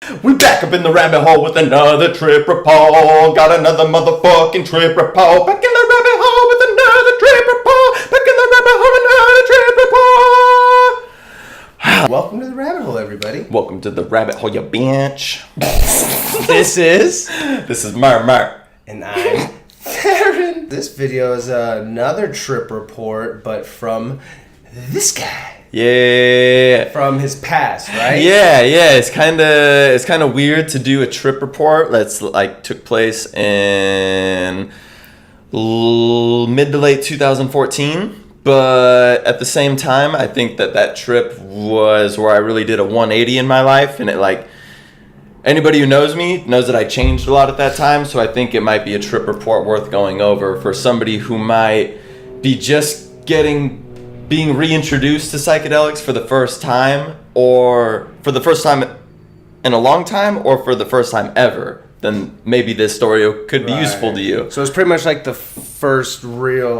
We back up in the rabbit hole with another trip report. Got another motherfucking trip report. Back in the rabbit hole with another trip report. Back in the rabbit hole, another trip report. Welcome to the rabbit hole, everybody. Welcome to the rabbit hole, you bitch. This is Mar. And I'm Theron. This video is another trip report, but from this guy. Yeah. From his past, right? Yeah. It's kind of weird to do a trip report that's like took place in mid to late 2014. But at the same time, I think that trip was where I really did a 180 in my life, and it like anybody who knows me knows that I changed a lot at that time. So I think it might be a trip report worth going over for somebody who might be just being reintroduced to psychedelics for the first time, or for the first time in a long time, or for the first time ever. Then maybe this story could be useful to you. So it's pretty much like the first real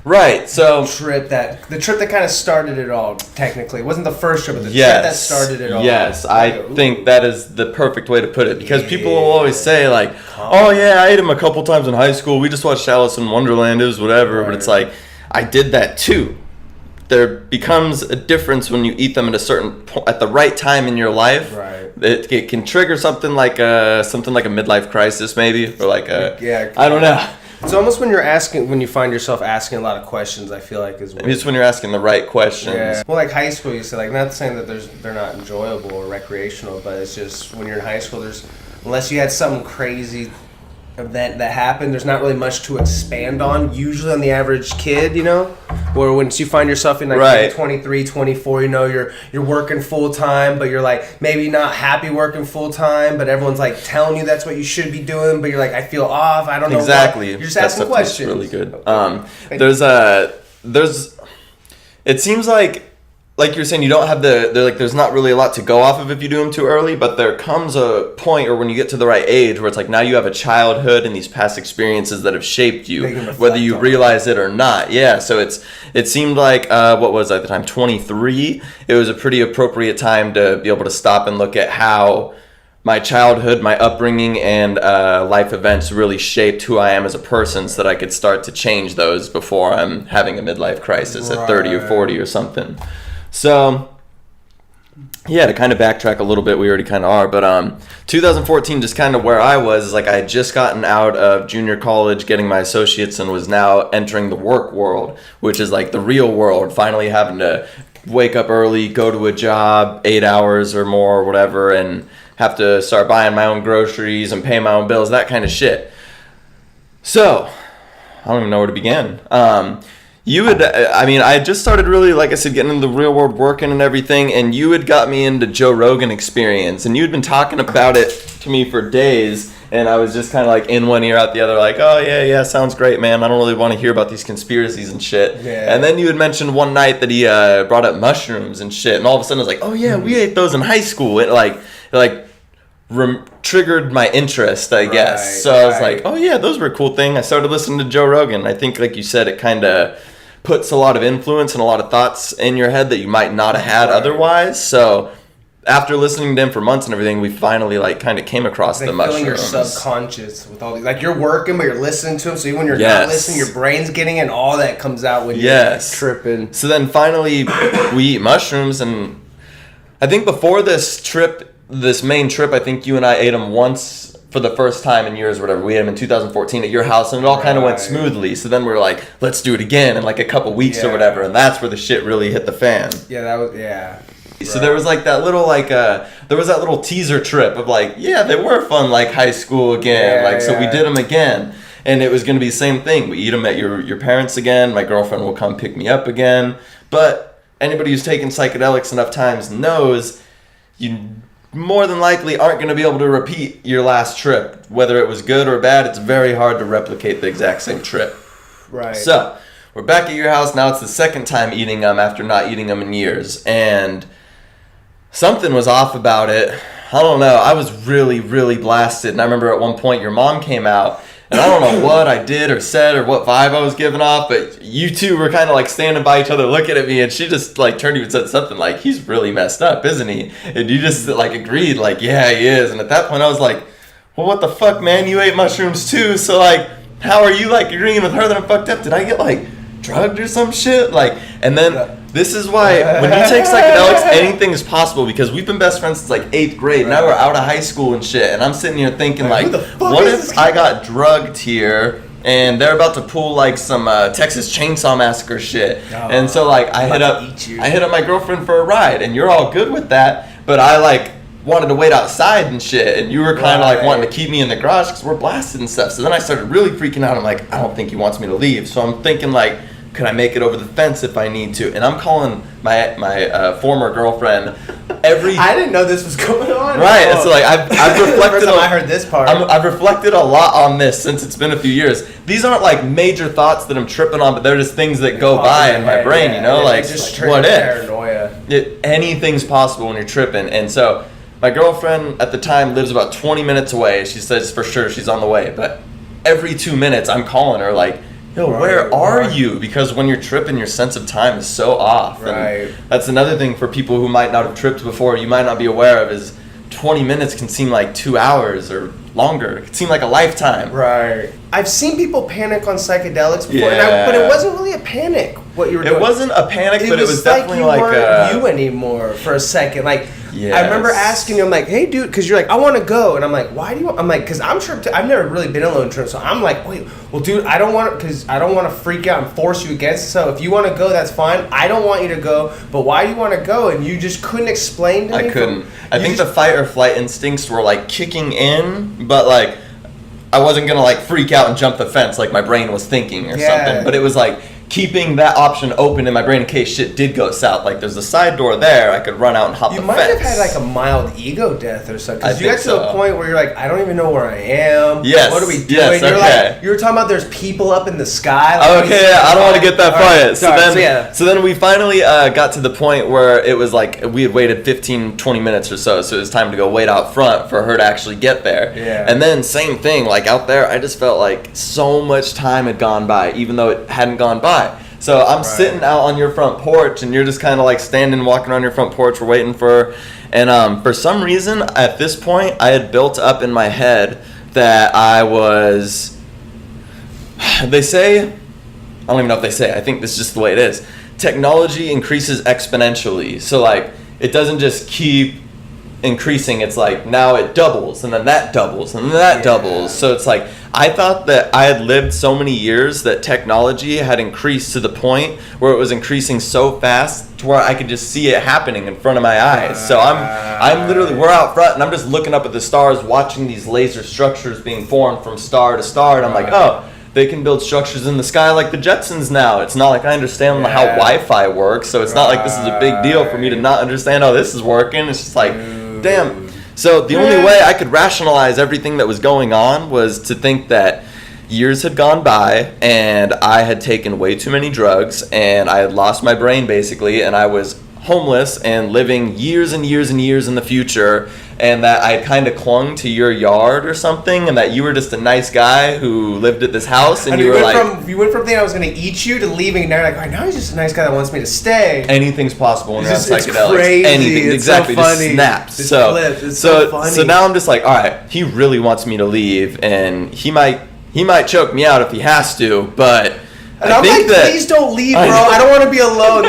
Right, so the trip that kind of started it all. Technically, it wasn't the first trip, but the trip that started it all. Yes, I think that is the perfect way to put it, because people will always say like, "Oh yeah, I ate them a couple times in high school. We just watched Alice in Wonderland. It was whatever." Right. But it's like, I did that too. There becomes a difference when you eat them at a certain point, at the right time in your life. Right. It can trigger something like a midlife crisis, maybe, or like I don't know. It's almost when you find yourself asking a lot of questions, I feel like is it's when you're asking the right questions. Yeah. Well, like high school, you said, like, not saying that they're not enjoyable or recreational, but it's just when you're in high school, unless you had some crazy event that happened, there's not really much to expand on, usually on the average kid, you know? Or once you find yourself in like 23, 24, you know, you're working full time, but you're like maybe not happy working full time, but everyone's like telling you that's what you should be doing, but you're like, I feel off, I don't know exactly. You're just asking questions. Really good. It seems like you're saying, you don't have there's not really a lot to go off of if you do them too early, but there comes a point, or when you get to the right age, where it's like now you have a childhood and these past experiences that have shaped you, whether you realize it or not. Yeah, so it seemed like, what was I at the time, 23? It was a pretty appropriate time to be able to stop and look at how my childhood, my upbringing, and life events really shaped who I am as a person, so that I could start to change those before I'm having a midlife crisis at 30 or 40 or something. So, yeah, to kind of backtrack a little bit, we already kind of are, but 2014, just kind of where I was, like I had just gotten out of junior college, getting my associates, and was now entering the work world, which is like the real world, finally having to wake up early, go to a job, 8 hours or more or whatever, and have to start buying my own groceries and pay my own bills, that kind of shit. So, I don't even know where to begin. I had just started really, like I said, getting into the real world, working and everything, and you had got me into Joe Rogan Experience, and you had been talking about it to me for days, and I was just kind of like in one ear out the other, like, oh yeah, sounds great, man, I don't really want to hear about these conspiracies and shit. Yeah. And then you had mentioned one night that he brought up mushrooms and shit, and all of a sudden I was like, oh yeah, we ate those in high school. It triggered my interest, I guess. So I was like, oh yeah, those were a cool thing. I started listening to Joe Rogan. I think, like you said, it kind of puts a lot of influence and a lot of thoughts in your head that you might not have had otherwise. So after listening to him for months and everything, we finally kind of came across the mushrooms. Filling your subconscious with all these, like you're working, but you're listening to him. So even when you're not listening, your brain's getting in. All that comes out when you're tripping. So then finally we eat mushrooms, and I think before this main trip, I think you and I ate them once for the first time in years or whatever. We had them in 2014 at your house, and it all kind of went smoothly. So then we were like, let's do it again in like a couple weeks or whatever, and that's where the shit really hit the fan. So there was like that little there was that little teaser trip of like, yeah, they were fun, like high school again. So we did them again, and it was going to be the same thing. We eat them at your parents again. My girlfriend will come pick me up again. But anybody who's taken psychedelics enough times knows you more than likely aren't going to be able to repeat your last trip. Whether it was good or bad, it's very hard to replicate the exact same trip. Right. So, we're back at your house. Now it's the second time eating them after not eating them in years. And something was off about it. I don't know. I was really, really blasted. And I remember at one point your mom came out, And I don't know what I did or said or what vibe I was giving off, but you two were kind of like standing by each other looking at me, and she just like turned to you and said something like, he's really messed up, isn't he? And you just like agreed like, yeah, he is. And at that point I was like, well, what the fuck, man? You ate mushrooms too, so like, how are you like agreeing with her that I'm fucked up? Did I get like drugged or some shit? Like, and then this is why when you take psychedelics, anything is possible, because we've been best friends since like 8th grade. Now we're out of high school and shit, and I'm sitting here thinking like, what if I got drugged here and they're about to pull like some Texas Chainsaw Massacre shit? And so like I hit up my girlfriend for a ride, and you're all good with that, but I like wanted to wait outside and shit, and you were kind of like wanting to keep me in the garage because we're blasted and stuff. So then I started really freaking out. I'm like, I don't think he wants me to leave. So I'm thinking like, could I make it over the fence if I need to? And I'm calling my former girlfriend I didn't know this was going on. Right. And so like I've reflected. I heard this part. I've reflected a lot on this since it's been a few years. These aren't like major thoughts that I'm tripping on, but they're just things that go by in my brain. You know, like just what if? Paranoia. Anything's possible when you're tripping, and so. My girlfriend at the time lives about 20 minutes away. She says for sure she's on the way. But every 2 minutes I'm calling her like, yo, where are you? Because when you're tripping, your sense of time is so off. Right. And that's another thing for people who might not have tripped before, you might not be aware of, is 20 minutes can seem like 2 hours or longer. It can seem like a lifetime. Right. I've seen people panic on psychedelics before, but it wasn't really a panic. What you were doing. It wasn't a panic, but it was definitely you weren't you anymore for a second. Like, I remember asking you, I'm like, hey, dude, because you're like, I want to go. And I'm like, why do you want? I'm like, because I'm tripped. I've never really been alone trip. So I'm like, wait, well, dude, I don't want to, because I don't want to freak out and force you against it. So if you want to go, that's fine. I don't want you to go. But why do you want to go? And you just couldn't explain to me. I couldn't. I think the fight or flight instincts were like kicking in, but like, I wasn't going to like freak out and jump the fence like my brain was thinking or something. But it was like, keeping that option open in my brain in case shit did go south. Like, there's a side door there. I could run out and hop the fence. You might have had like a mild ego death or something. Because you got to a point where you're like, I don't even know where I am. Yes. What are we doing? Yes, you're like, you were talking about there's people up in the sky. Like, okay, I don't want to get that far yet. So then we finally got to the point where it was like we had waited 15, 20 minutes or so. So it was time to go wait out front for her to actually get there. Yeah. And then same thing, like out there, I just felt like so much time had gone by, even though it hadn't gone by. So I'm sitting out on your front porch, and you're just kind of like standing, walking around your front porch. We're waiting for her. And for some reason, at this point, I had built up in my head that I was, they say, I don't even know if they say, I think this is just the way it is. Technology increases exponentially. So like, it doesn't just keep increasing. It's like, now it doubles, and then that doubles, and then that doubles. So it's like, I thought that I had lived so many years that technology had increased to the point where it was increasing so fast to where I could just see it happening in front of my eyes. So I'm literally, we're out front, and I'm just looking up at the stars, watching these laser structures being formed from star to star, and I'm like, oh, they can build structures in the sky like the Jetsons now. It's not like I understand how Wi-Fi works, so it's not like this is a big deal for me to not understand how this is working. It's just like, damn. So the only way I could rationalize everything that was going on was to think that years had gone by and I had taken way too many drugs and I had lost my brain basically, and I was homeless and living years and years and years in the future, and that I kind of clung to your yard or something, and that you were just a nice guy who lived at this house, and you were like, you went from thinking I was going to eat you to leaving, and now you're like, all right, now he's just a nice guy that wants me to stay. Anything's possible when you're on psychedelics. It's crazy. Anything, it's exactly, so funny. just snaps. It's so flipped. It's so funny. So now I'm just like, all right, he really wants me to leave, and he might choke me out if he has to, but. And I'm like, please don't leave, bro. I don't want to be alone.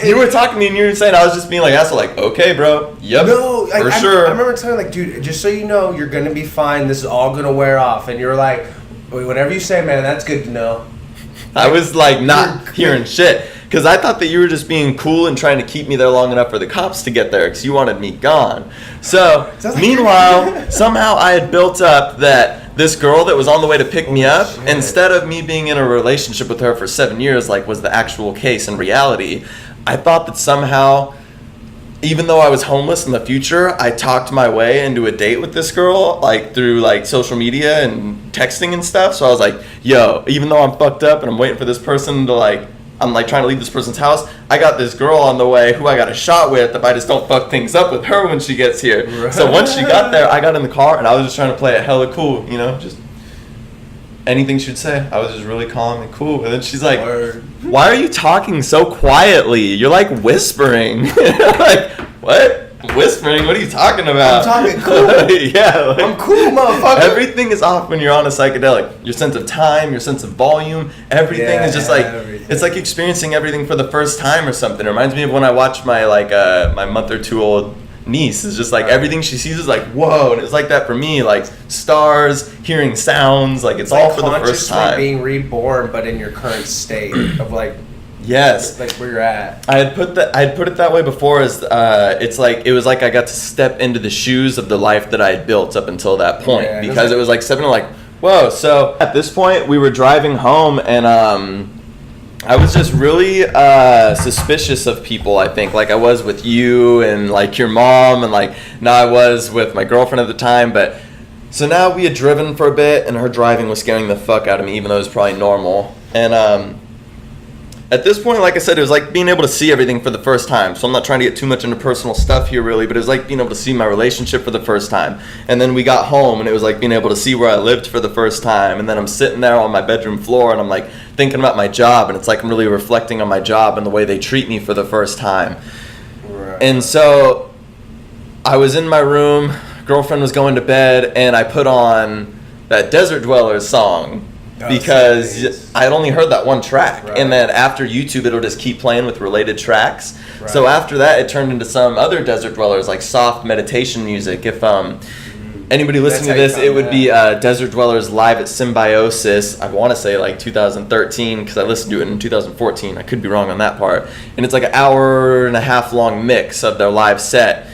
You were talking to me and you were saying I was just being like, asshole, like, okay, bro. Yep. No, for sure. I remember telling like, dude, just so you know, you're going to be fine. This is all going to wear off. And you're like, whatever you say, man, that's good to know. I was like not hearing shit because I thought that you were just being cool and trying to keep me there long enough for the cops to get there because you wanted me gone. So, meanwhile, somehow I had built up that this girl that was on the way to pick me up, instead of me being in a relationship with her for 7 years like was the actual case in reality, I thought that somehow, even though I was homeless in the future, I talked my way into a date with this girl, like through like social media and texting and stuff. So I was like, yo, even though I'm fucked up and I'm waiting for this person to like, I'm like trying to leave this person's house, I got this girl on the way who I got a shot with if I just don't fuck things up with her when she gets here. Right. So once she got there, I got in the car and I was just trying to play it hella cool, you know, just anything she'd say, I was just really calm and cool. And then she's like, Word. "Why are you talking so quietly? You're like whispering." Like, what? Whispering? What are you talking about? I'm talking cool. Yeah, like, I'm cool, motherfucker. everything is off when you're on a psychedelic. Your sense of time, your sense of volume, everything is just like, it's like experiencing everything for the first time or something. It reminds me of when I watched my my month or two old niece. It's just like everything she sees is like, whoa. And it's like that for me, like stars, hearing sounds, like it's all for the first time. Being reborn, but in your current state of like, yes, like where you're at. I had put it that way before, as it's like it was like I got to step into the shoes of the life that I had built up until that point, because it was like stepping like, whoa. So at this point we were driving home, and I was just really suspicious of people, I think, like I was with you and like your mom, and like now I was with my girlfriend at the time. But so now we had driven for a bit, and her driving was scaring the fuck out of me, even though it was probably normal. And at this point, like I said, it was like being able to see everything for the first time. So I'm not trying to get too much into personal stuff here, really, but it was like being able to see my relationship for the first time. And then we got home, and it was like being able to see where I lived for the first time. And then I'm sitting there on my bedroom floor, and I'm like thinking about my job, and it's like I'm really reflecting on my job and the way they treat me for the first time. Right. And so I was in my room, girlfriend was going to bed, and I put on that Desert Dwellers song. Because I had only heard that one track, and then after YouTube it'll just keep playing with related tracks. So after that it turned into some other Desert Dwellers, like soft meditation music. If anybody listening to this, it would be Desert Dwellers live at Symbiosis, I want to say like 2013, because I listened to it in 2014. I could be wrong on that part. And it's like an hour and a half long mix of their live set.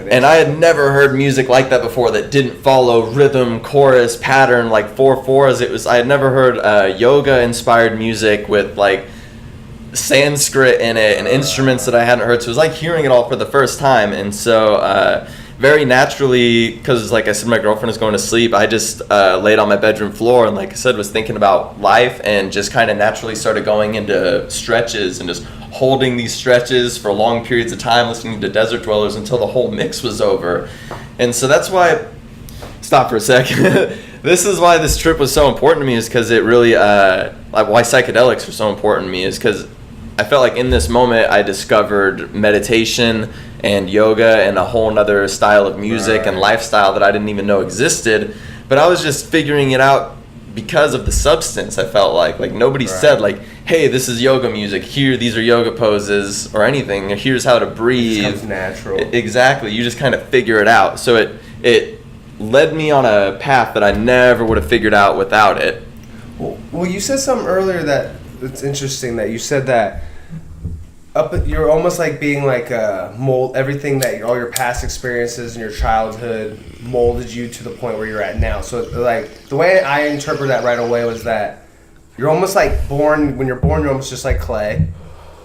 And I had never heard music like that before that didn't follow rhythm, chorus, pattern, like 4/4s. I had never heard yoga inspired music with like Sanskrit in it and instruments that I hadn't heard. So it was like hearing it all for the first time. And so very naturally, because like I said, my girlfriend was going to sleep, I just laid on my bedroom floor and, like I said, was thinking about life, and just kind of naturally started going into stretches and just holding these stretches for long periods of time, listening to Desert Dwellers until the whole mix was over. And so that's why, stop for a second. This is why this trip was so important to me, is because it really, like why psychedelics were so important to me, is because I felt like in this moment I discovered meditation and yoga and a whole nother style of music and lifestyle that I didn't even know existed. But I was just figuring it out because of the substance. I felt like nobody said like, hey, this is yoga music, here, these are yoga poses, or anything, here's how to breathe. It comes natural. Exactly, you just kind of figure it out. So it led me on a path that I never would have figured out without it. Well, you said something earlier that it's interesting, that you said that you're almost like being like a mold, everything that all your past experiences in your childhood molded you to the point where you're at now. So like the way I interpret that right away was that you're almost like born, when you're born, you're almost just like clay.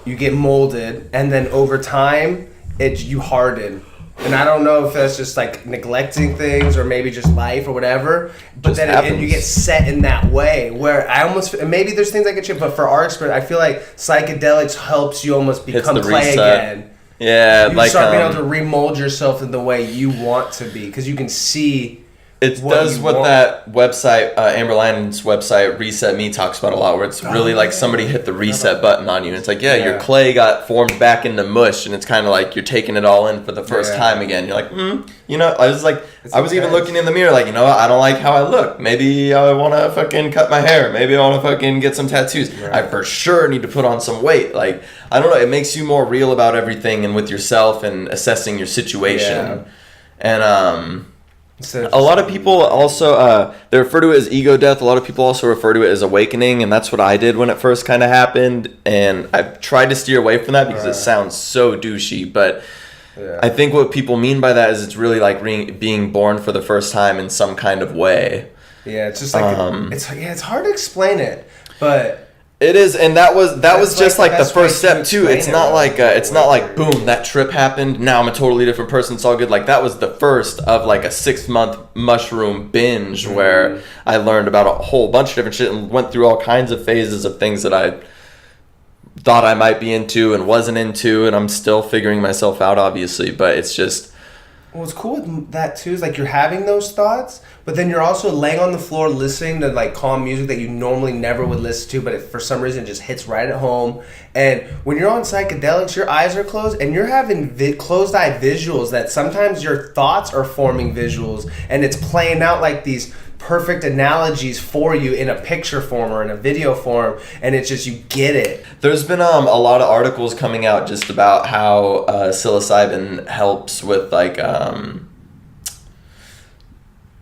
You get molded, and then over time, you harden. And I don't know if that's just like neglecting things or maybe just life or whatever, but then you get set in that way where I almost, maybe there's things I could change, but for our experience, I feel like psychedelics helps you almost become clay again. Yeah, you like start being able to remold yourself in the way you want to be, because you can see. It does what that website, Amber Landon's website, Reset Me, talks about a lot, where it's really like somebody hit the reset button on you. And it's like, your clay got formed back into mush, and it's kind of like you're taking it all in for the first time again. You're like, I was like, I was even looking in the mirror like, I don't like how I look. Maybe I want to fucking cut my hair. Maybe I want to fucking get some tattoos. I for sure need to put on some weight. Like, I don't know. It makes you more real about everything and with yourself and assessing your situation. And, a lot of people also, they refer to it as ego death. A lot of people also refer to it as awakening, and that's what I did when it first kind of happened. And I've tried to steer away from that because it sounds so douchey. But I think what people mean by that is it's really like being born for the first time in some kind of way. Yeah, it's just like it's hard to explain it, but. It is, and that was just like the first step too. It's not like boom, that trip happened, now I'm a totally different person, it's all good. Like that was the first of like a 6-month mushroom binge where I learned about a whole bunch of different shit and went through all kinds of phases of things that I thought I might be into and wasn't into, and I'm still figuring myself out, obviously. But it's just What's cool with that too is like you're having those thoughts, but then you're also laying on the floor listening to like calm music that you normally never would listen to, but it, for some reason, just hits right at home. And when you're on psychedelics, your eyes are closed, and you're having closed eye visuals that sometimes your thoughts are forming visuals, and it's playing out like these perfect analogies for you in a picture form or in a video form, and it's just you get it. There's been a lot of articles coming out just about how psilocybin helps with like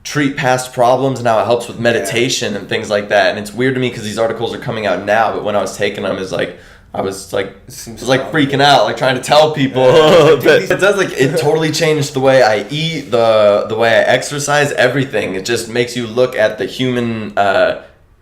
treat past problems, and how it helps with meditation and things like that. And it's weird to me because these articles are coming out now, but when I was taking them, I was freaking out, like trying to tell people. But it does, like, it totally changed the way I eat, the way I exercise, everything. It just makes you look at the human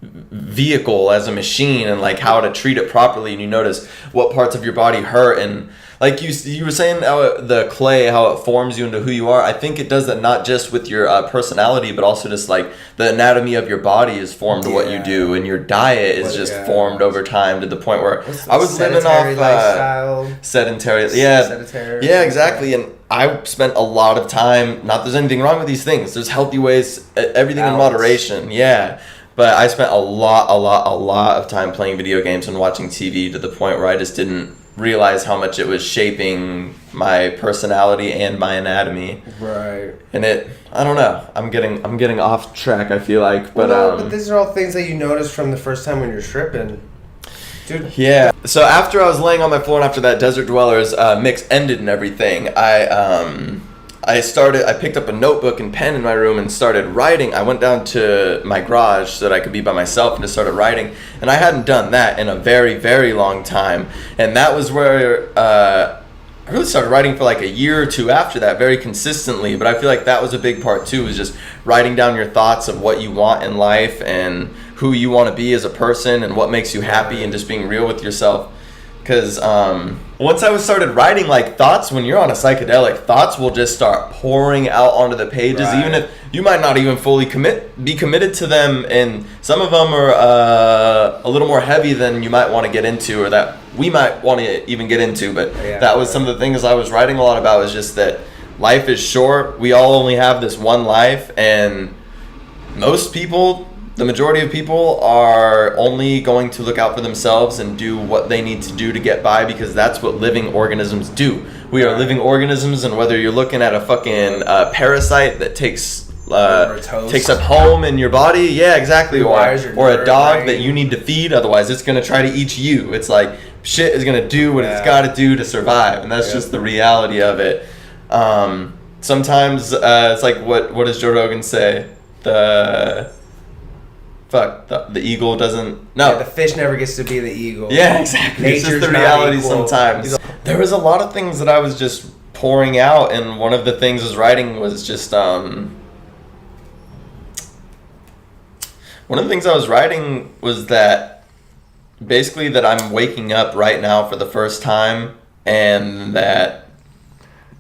vehicle as a machine and like how to treat it properly, and you notice what parts of your body hurt. And like you were saying, the clay, how it forms you into who you are. I think it does that not just with your personality, but also just like the anatomy of your body is formed to what you do, and your diet is formed over time to the point where I was living off lifestyle, sedentary. Yeah, exactly. And I spent a lot of time. Not there's anything wrong with these things. There's healthy ways. Everything in moderation. Yeah. But I spent a lot of time playing video games and watching TV to the point where I just didn't realize how much it was shaping my personality and my anatomy. Right. And I don't know. I'm getting off track, I feel like. But but these are all things that you notice from the first time when you're tripping. Dude. Yeah. So after I was laying on my floor and after that Desert Dwellers mix ended and everything, I picked up a notebook and pen in my room and started writing. I went down to my garage so that I could be by myself and just started writing. And I hadn't done that in a very, very long time. And that was where I really started writing for like a year or two after that, very consistently. But I feel like that was a big part too, was just writing down your thoughts of what you want in life and who you want to be as a person and what makes you happy, and just being real with yourself. Because once I started writing, like, thoughts, when you're on a psychedelic, thoughts will just start pouring out onto the pages, even if you might not even fully be committed to them. And some of them are a little more heavy than you might want to get into, or that we might want to even get into. But that was some of the things I was writing a lot about, was just that life is short. We all only have this one life, and most people, the majority of people, are only going to look out for themselves and do what they need to do to get by, because that's what living organisms do. We are living organisms, and whether you're looking at a fucking parasite that takes up home in your body, yeah, exactly, or a dog that you need to feed, otherwise it's going to try to eat you. It's like shit is going to do what it's got to do to survive, and that's just the reality of it. Sometimes it's like, what does Joe Rogan say? The eagle doesn't... No. Yeah, the fish never gets to be the eagle. Yeah, exactly. Nature's it's just the reality sometimes. There was a lot of things that I was just pouring out, and one of the things I was writing was just... One of the things I was writing was that... Basically that I'm waking up right now for the first time, and that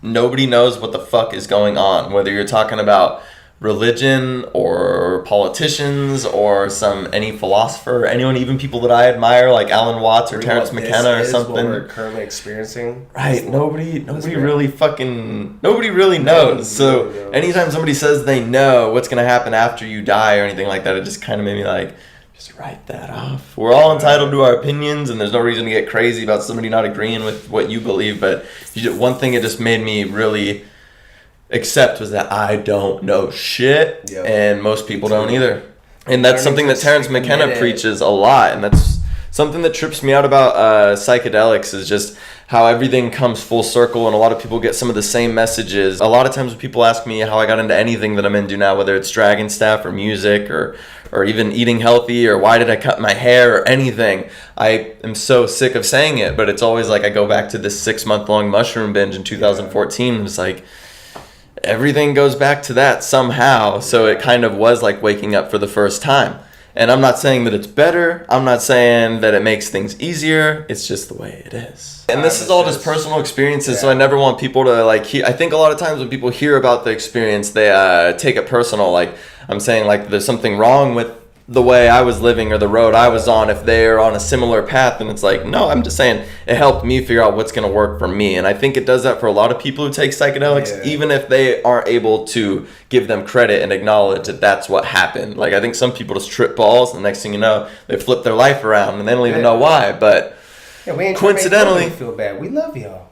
nobody knows what the fuck is going on. Whether you're talking about religion or politicians or any philosopher, anyone, even people that I admire like Alan Watts or Terrence McKenna or something. What we're currently experiencing. Right. Nobody really knows. So anytime somebody says they know what's going to happen after you die or anything like that, it just kind of made me like, just write that off. We're all entitled to our opinions, and there's no reason to get crazy about somebody not agreeing with what you believe. But one thing it just made me really accept was that I don't know shit, and most people don't either. And that's something that Terrence McKenna preaches a lot, and that's something that trips me out about psychedelics, is just how everything comes full circle, and a lot of people get some of the same messages. A lot of times when people ask me how I got into anything that I'm into now, whether it's Dragon Staff or music or even eating healthy or why did I cut my hair or anything, I am so sick of saying it, but it's always like I go back to this 6-month-long mushroom binge in 2014, and it's like, everything goes back to that somehow. So it kind of was like waking up for the first time. And I'm not saying that it's better. I'm not saying that it makes things easier. It's just the way it is. And this is all just personal experiences, so I never want people to like I think a lot of times when people hear about the experience, they take it personal. Like I'm saying, like there's something wrong with the way I was living or the road I was on if they're on a similar path. And it's like, no, I'm just saying it helped me figure out what's going to work for me. And I think it does that for a lot of people who take psychedelics, even if they aren't able to give them credit and acknowledge that that's what happened. Like, I think some people just trip balls, and the next thing you know, they flip their life around and they don't even know why. But we ain't coincidentally, feel bad. We love y'all.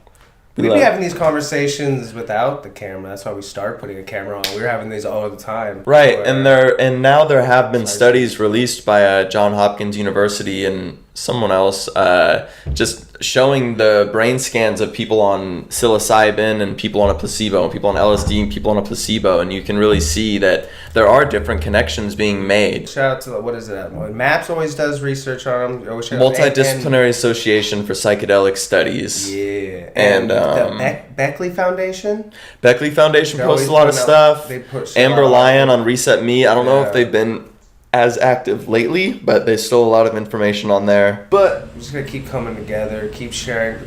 We'd be having these conversations without the camera. That's why we started putting a camera on. We were having these all the time. Right, and now there have been studies released by Johns Hopkins University and someone else just showing the brain scans of people on psilocybin and people on a placebo, and people on LSD and people on a placebo, and you can really see that there are different connections being made. Shout out to, what is it? MAPS always does research on them. Multidisciplinary Association for Psychedelic Studies. Yeah. And the Beckley Foundation? Beckley Foundation posts a lot of stuff. Amber Lyon on Reset Me. I don't know if they've been as active lately, but there's still a lot of information on there. But I'm just gonna keep coming together, keep share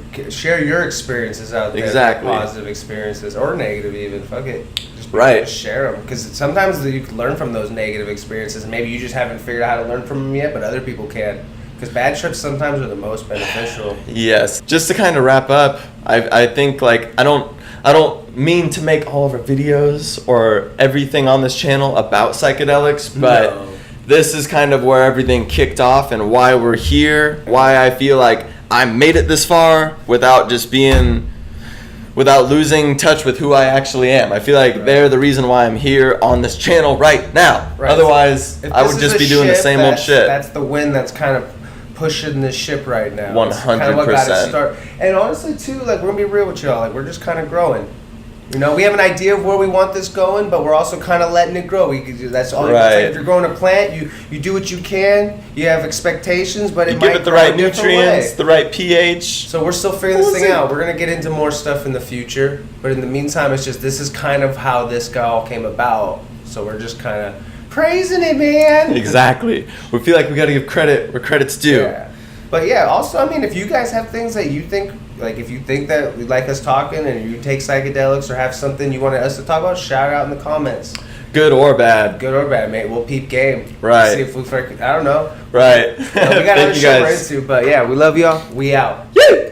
your experiences out there. Exactly. Positive experiences or negative even. Fuck it. Just share them, because sometimes you can learn from those negative experiences, and maybe you just haven't figured out how to learn from them yet, but other people can. Because bad trips sometimes are the most beneficial. Yes. Just to kind of wrap up, I think, like, I don't mean to make all of our videos or everything on this channel about psychedelics, but this is kind of where everything kicked off and why we're here, why I feel like I made it this far without losing touch with who I actually am. I feel like they're the reason why I'm here on this channel right now. Right. Otherwise, I would just be doing the same old shit. That's the wind that's kind of pushing this ship right now. 100%. Kind of what got it started. And honestly, too, like, we're gonna be real with y'all. Like, we're just kind of growing. You know, we have an idea of where we want this going, but we're also kind of letting it grow. That's all. Right. Like, if you're growing a plant, you do what you can. You have expectations, but it might give it the right nutrients, the right pH. So we're still figuring this thing out. We're gonna get into more stuff in the future, but in the meantime, it's just, this is kind of how this all came about. So we're just kind of praising it, man. Exactly. We feel like we got to give credit where credit's due. Yeah. But yeah, also, I mean, if you guys have things that you think, like, if you think that we like us talking and you take psychedelics or have something you want us to talk about, shout out in the comments. Good or bad. Good or bad, mate. We'll peep game. Right. See if we, I don't know. Right. We got other shit we're into, but yeah, we love y'all. We out. Yay!